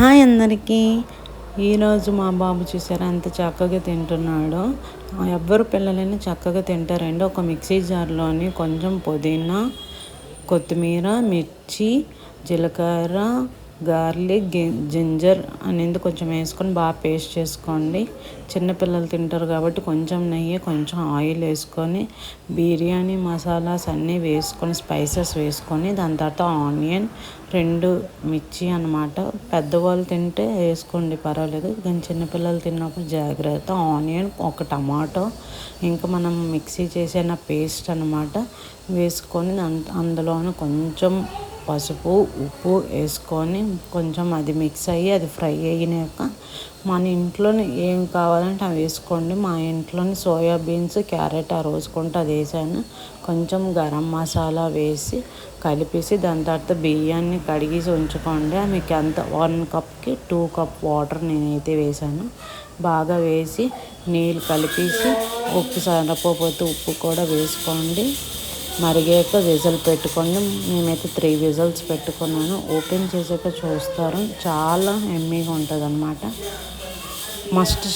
Hi అందరికీ. ఈరోజు మా బాబు చూసారా ఎంత చక్కగా తింటున్నాడో. ఎవ్వరు పిల్లలైనా చక్కగా తింటారండి. ఒక మిక్సీ జార్లోని కొంచెం పుదీనా, కొత్తిమీర, మిర్చి, జీలకర్ర, గార్లిక్, జింజర్ అనేది కొంచెం వేసుకొని బాగా పేస్ట్ చేసుకోండి. చిన్నపిల్లలు తింటారు కాబట్టి కొంచెం నెయ్యి, కొంచెం ఆయిల్ వేసుకొని బిర్యానీ మసాలాస్ అన్నీ వేసుకొని స్పైసెస్ వేసుకొని దాని తర్వాత ఆనియన్, 2 మిర్చి అన్నమాట. పెద్దవాళ్ళు తింటే వేసుకోండి పర్వాలేదు, కానీ చిన్నపిల్లలు తిన్నప్పుడు జాగ్రత్త. ఆనియన్, ఒక టమాటో, ఇంకా మనం మిక్సీ చేసిన పేస్ట్ అన్నమాట వేసుకొని అందులోనే కొంచెం పసుపు, ఉప్పు వేసుకొని కొంచెం అది మిక్స్ అయ్యి అది ఫ్రై అయినాక మన ఇంట్లోనే ఏం కావాలంటే అవి వేసుకోండి. మా ఇంట్లోని సోయాబీన్స్, క్యారెట్ ఆ రోజుకుంటే అది వేసాను. కొంచెం గరం మసాలా వేసి కలిపేసి దాని తర్వాత బియ్యాన్ని కడిగేసి ఉంచుకోండి. మీకు ఎంత 1 కప్కి 2 కప్ వాటర్ నేనైతే వేసాను. బాగా వేసి నీళ్ళు కలిపేసి ఉప్పు సరిపోతే ఉప్పు కూడా వేసుకోండి. మరిగాక విజిల్ పెట్టుకోండి. మేమైతే 3 విజిల్స్ పెట్టుకున్నాను. ఓపెన్ చేసాక చూస్తారు చాలా ఎమ్మీగా ఉంటుంది అన్నమాట. మస్ట్